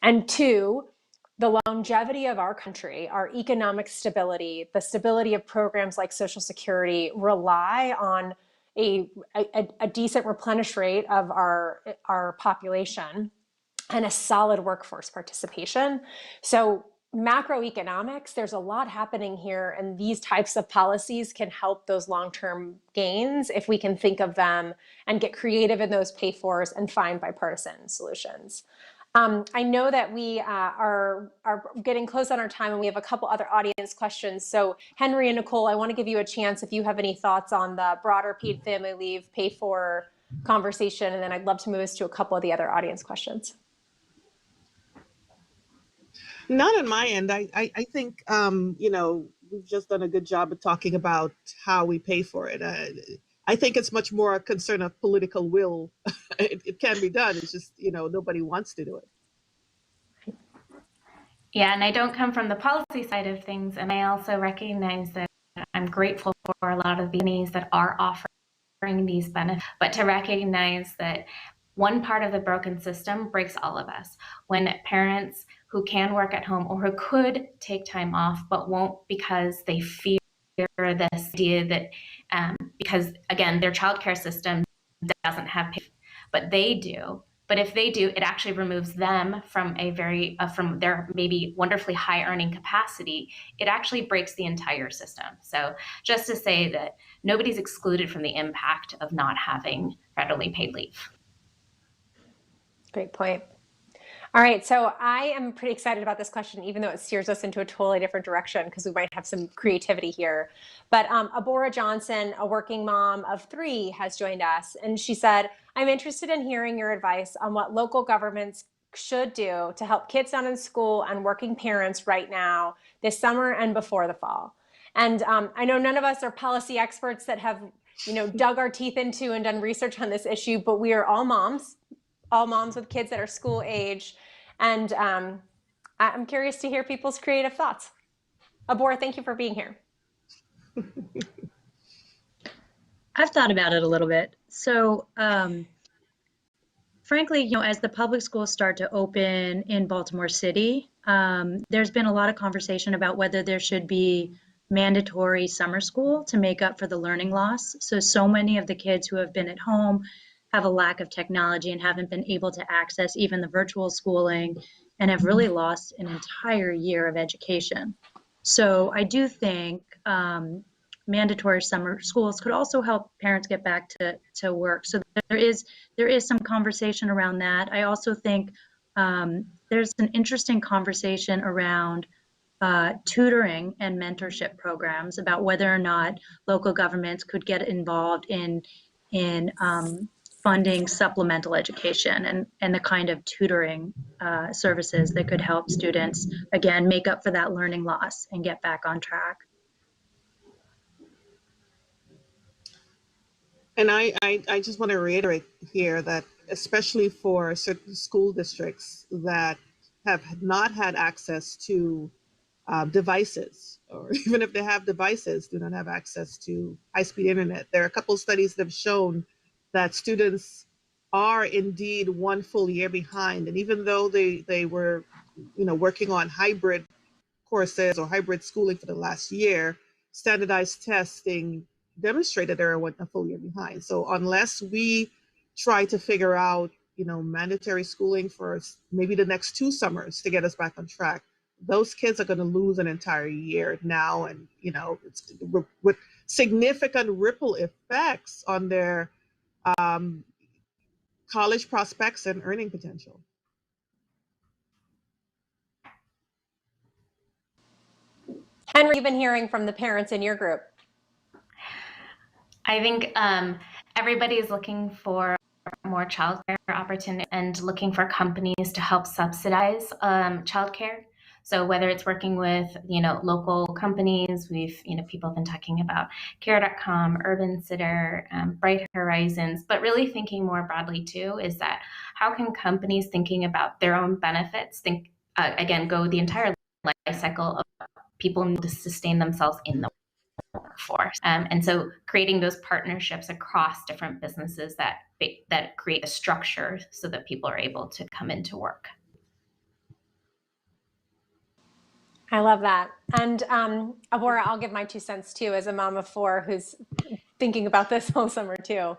And two, the longevity of our country, our economic stability, the stability of programs like Social Security rely on a decent replenish rate of our population and a solid workforce participation. So macroeconomics, there's a lot happening here, and these types of policies can help those long-term gains if we can think of them and get creative in those pay-fors and find bipartisan solutions. I know that we are getting close on our time, and we have a couple other audience questions. So Henri and Nicole, I want to give you a chance if you have any thoughts on the broader paid family leave pay-for conversation, and then I'd love to move us to a couple of the other audience questions. Not on my end. I think, we've just done a good job of talking about how we pay for it. I think it's much more a concern of political will. It can be done. It's just, nobody wants to do it. Yeah, and I don't come from the policy side of things, and I also recognize that I'm grateful for a lot of the companies that are offering these benefits, but to recognize that one part of the broken system breaks all of us. When parents who can work at home or who could take time off but won't because they fear this idea that because again their childcare system doesn't have pay, but they do. But if they do, it actually removes them from from their maybe wonderfully high earning capacity. It actually breaks the entire system. So just to say that nobody's excluded from the impact of not having federally paid leave. Great point. All right, so I am pretty excited about this question, even though it steers us into a totally different direction because we might have some creativity here. But Abora Johnson, a working mom of 3, has joined us, and she said, I'm interested in hearing your advice on what local governments should do to help kids not in school and working parents right now, this summer and before the fall. And I know none of us are policy experts that have dug our teeth into and done research on this issue, but we are all moms with kids that are school age. And I'm curious to hear people's creative thoughts. Abora, thank you for being here. I've thought about it a little bit. So frankly, as the public schools start to open in Baltimore City, there's been a lot of conversation about whether there should be mandatory summer school to make up for the learning loss. So many of the kids who have been at home have a lack of technology and haven't been able to access even the virtual schooling and have really lost an entire year of education. So I do think mandatory summer schools could also help parents get back to work. So there is some conversation around that. I also think there's an interesting conversation around tutoring and mentorship programs about whether or not local governments could get involved in funding supplemental education and the kind of tutoring services that could help students, again, make up for that learning loss and get back on track. And I just want to reiterate here that especially for certain school districts that have not had access to devices, or even if they have devices, do not have access to high-speed internet. There are a couple of studies that have shown that students are indeed one full year behind. And even though they were, working on hybrid courses or hybrid schooling for the last year, standardized testing demonstrated they were a full year behind. So unless we try to figure out, mandatory schooling for maybe the next 2 summers to get us back on track, those kids are going to lose an entire year now. And, it's with significant ripple effects on their college prospects and earning potential. Henri, you've been hearing from the parents in your group. I think everybody is looking for more childcare opportunity and looking for companies to help subsidize childcare. So whether it's working with local companies. People have been talking about Care.com, Urban Sitter, Bright Horizons, but really thinking more broadly too is that how can companies thinking about their own benefits go the entire life cycle of people need to sustain themselves in the workforce. And so creating those partnerships across different businesses that create a structure so that people are able to come into work. I love that. And Abora, I'll give my 2 cents too, as a mom of 4 who's thinking about this all summer too.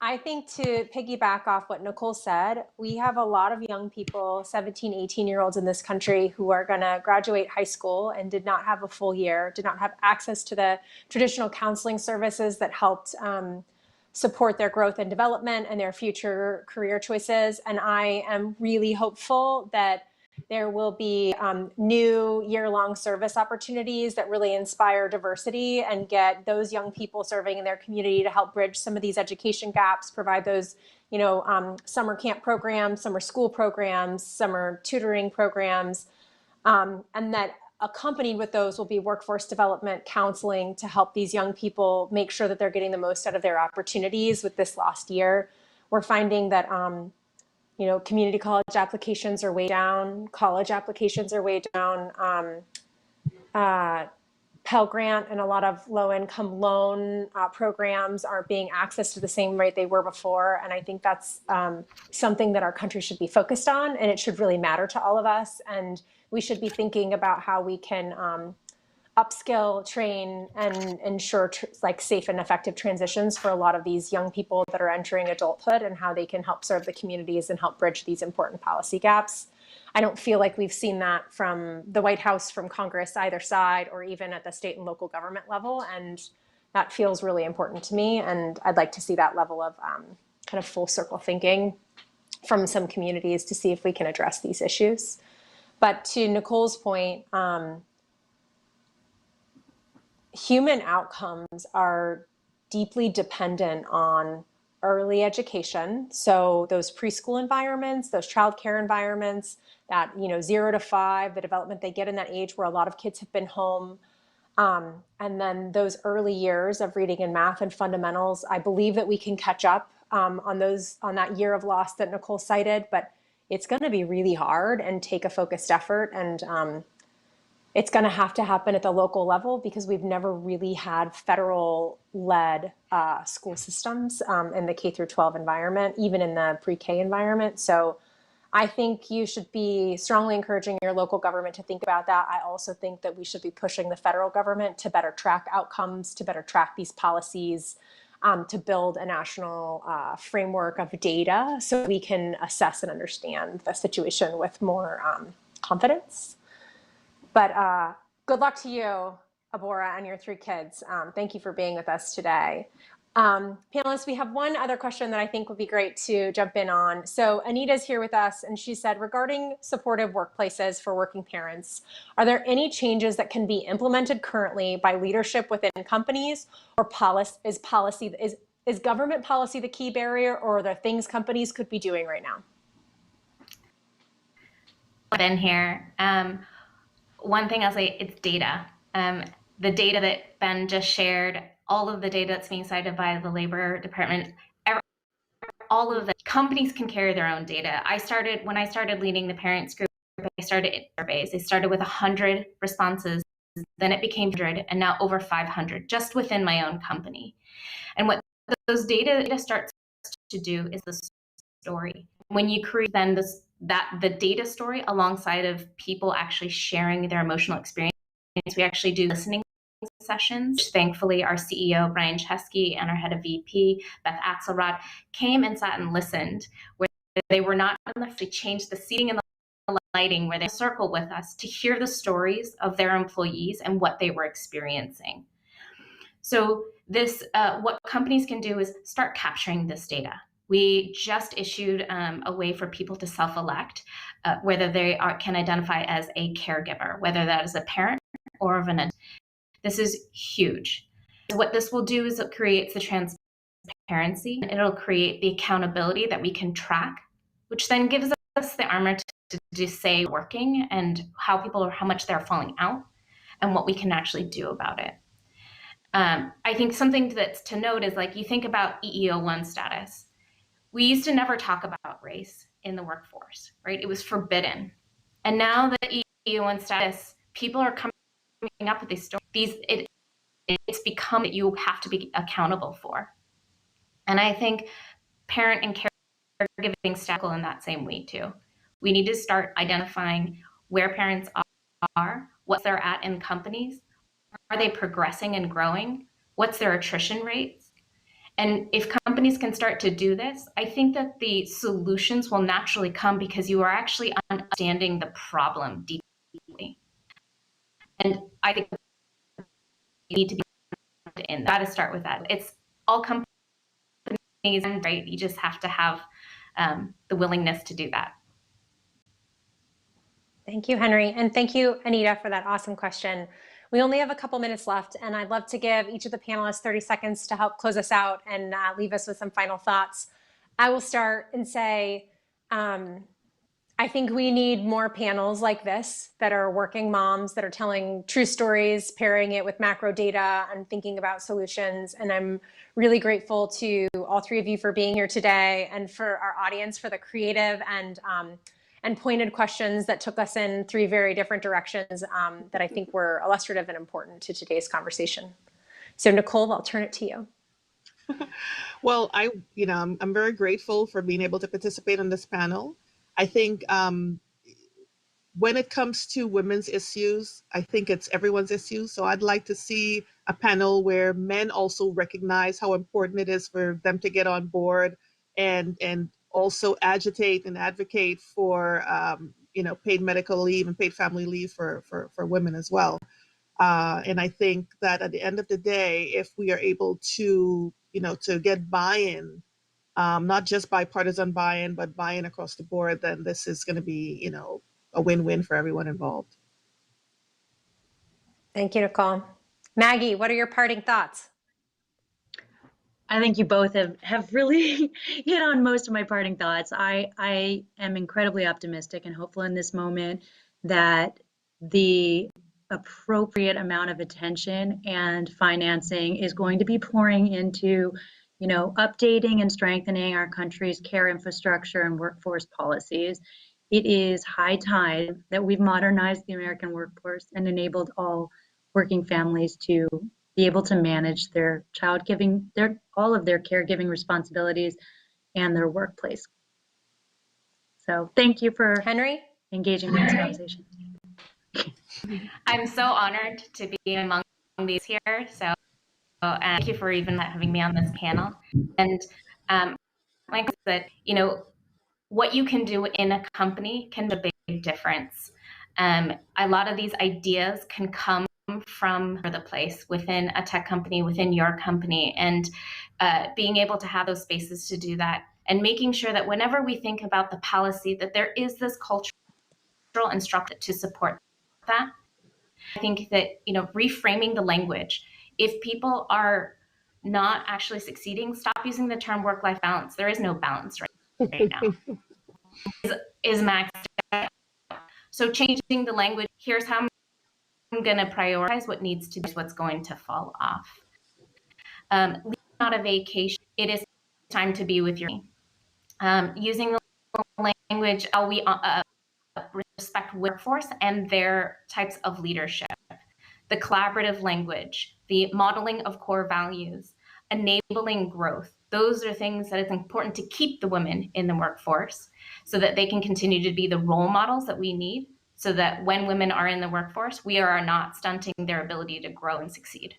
I think to piggyback off what Nicole said, we have a lot of young people, 17, 18-year-olds in this country who are going to graduate high school and did not have a full year, did not have access to the traditional counseling services that helped support their growth and development and their future career choices. And I am really hopeful that there will be new year-long service opportunities that really inspire diversity and get those young people serving in their community to help bridge some of these education gaps, provide those, summer camp programs, summer school programs, summer tutoring programs, and that accompanied with those will be workforce development counseling to help these young people make sure that they're getting the most out of their opportunities with this lost year. We're finding that community college applications are way down, college applications are way down. Pell Grant and a lot of low-income loan programs aren't being accessed at the same rate they were before. And I think that's something that our country should be focused on, and it should really matter to all of us. And we should be thinking about how we can upskill, train, and ensure safe and effective transitions for a lot of these young people that are entering adulthood, and how they can help serve the communities and help bridge these important policy gaps. I don't feel like we've seen that from the White House, from Congress, either side, or even at the state and local government level. And that feels really important to me. And I'd like to see that level of kind of full circle thinking from some communities to see if we can address these issues. But to Nicole's point, human outcomes are deeply dependent on early education. So those preschool environments, those childcare environments, that 0 to 5, the development they get in that age where a lot of kids have been home. And then those early years of reading and math and fundamentals, I believe that we can catch up on that year of loss that Nicole cited, but it's going to be really hard and take a focused effort. And it's going to have to happen at the local level because we've never really had federal-led school systems in the K through 12 environment, even in the pre-K environment. So I think you should be strongly encouraging your local government to think about that. I also think that we should be pushing the federal government to better track outcomes, to better track these policies, to build a national framework of data so we can assess and understand the situation with more confidence. But good luck to you, Abora, and your 3 kids. Thank you for being with us today. Panelists, we have one other question that I think would be great to jump in on. So Anita's here with us, and she said, regarding supportive workplaces for working parents, are there any changes that can be implemented currently by leadership within companies, or is government policy the key barrier, or are there things companies could be doing right now? In here. One thing I'll say, it's data. The data that Ben just shared, all of the data that's being cited by the Labor Department, all of the companies can carry their own data. When I started leading the parents group, I started surveys. They started with 100 responses, then it became 100, and now over 500 just within my own company. And what those data starts to do is the story. When you create then the data story alongside of people actually sharing their emotional experience, we actually do listening sessions, which thankfully our CEO, Brian Chesky, and our head of VP, Beth Axelrod, came and sat and listened, where they were not they changed the seating and the lighting, where they circled with us to hear the stories of their employees and what they were experiencing. So this, what companies can do is start capturing this data. We just issued a way for people to self-elect whether they can identify as a caregiver, whether that is a parent or of an adult. This is huge. What this will do is it creates the transparency. It'll create the accountability that we can track, which then gives us the armor to say working and how much they're falling out. and what we can actually do about it. I think something that's to note is, like, you think about EEO1 status. We used to never talk about race in the workforce, right? It was forbidden. And now that EEO1 status, people are coming up with these stories. It's become that you have to be accountable for. And I think parent and caregiving tackle in that same way too. We need to start identifying where parents are, what they're at in companies. Are they progressing and growing? What's their attrition rates? And if companies can start to do this, I think that the solutions will naturally come because you are actually understanding the problem deeply. And I think you need to be in that. To start with that. It's all companies, right? You just have to have the willingness to do that. Thank you, Henri. And thank you, Anita, for that awesome question. We only have a couple minutes left, and I'd love to give each of the panelists 30 seconds to help close us out and leave us with some final thoughts. I will start and say, I think we need more panels like this that are working moms, that are telling true stories, pairing it with macro data and thinking about solutions. And I'm really grateful to all three of you for being here today, and for our audience for the creative and pointed questions that took us in three very different directions that I think were illustrative and important to today's conversation. So Nicole, I'll turn it to you. Well, I'm very grateful for being able to participate on this panel. I think when it comes to women's issues, I think it's everyone's issue. So I'd like to see a panel where men also recognize how important it is for them to get on board and also agitate and advocate for paid medical leave and paid family leave for women as well. And I think that at the end of the day, if we are able to get buy-in, not just bipartisan buy-in, but buy-in across the board, then this is going to be, a win-win for everyone involved. Thank you, Nicole. Maggie, what are your parting thoughts? I think you both have really hit on most of my parting thoughts. I am incredibly optimistic and hopeful in this moment that the appropriate amount of attention and financing is going to be pouring into, updating and strengthening our country's care infrastructure and workforce policies. It is high time that we've modernized the American workforce and enabled all working families to be able to manage their all of their caregiving responsibilities and their workplace. So thank you for Henri? engaging in this conversation. I'm so honored to be among these here. So thank you for even having me on this panel. And like I said, what you can do in a company can make a big difference. A lot of these ideas can come from the place within a tech company, within your company, and being able to have those spaces to do that, and making sure that whenever we think about the policy, that there is this cultural and structure to support that. I think that, reframing the language. If people are not actually succeeding, stop using the term work-life balance. There is no balance right now. is maxed out. So changing the language, here's how I'm going to prioritize what needs to be, what's going to fall off. Leave not a vacation. It is time to be with your using the language, how we respect workforce and their types of leadership. The collaborative language, the modeling of core values, enabling growth. Those are things that it's important to keep the women in the workforce so that they can continue to be the role models that we need, so that when women are in the workforce, we are not stunting their ability to grow and succeed.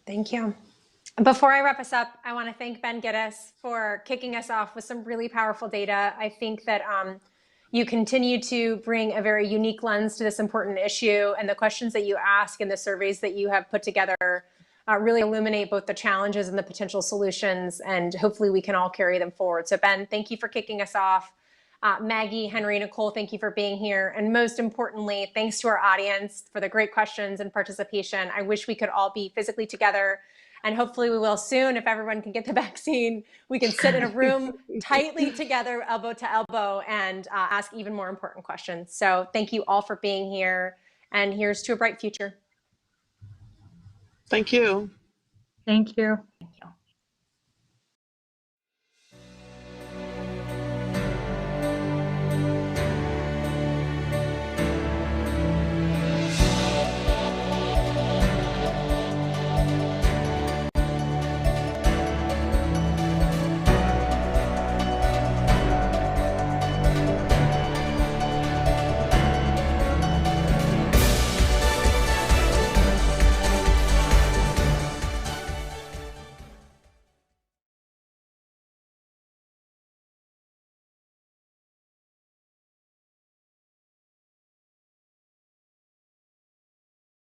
Thank you. Before I wrap us up, I want to thank Ben Gitis for kicking us off with some really powerful data. I think that you continue to bring a very unique lens to this important issue, and the questions that you ask and the surveys that you have put together really illuminate both the challenges and the potential solutions, and hopefully we can all carry them forward. So Ben, thank you for kicking us off. Maggie, Henri, Nicole, thank you for being here. And most importantly, thanks to our audience for the great questions and participation. I wish we could all be physically together, and hopefully we will soon. If everyone can get the vaccine, we can sit in a room tightly together, elbow to elbow, and ask even more important questions. So thank you all for being here. And here's to a bright future. Thank you. Thank you. Thank you.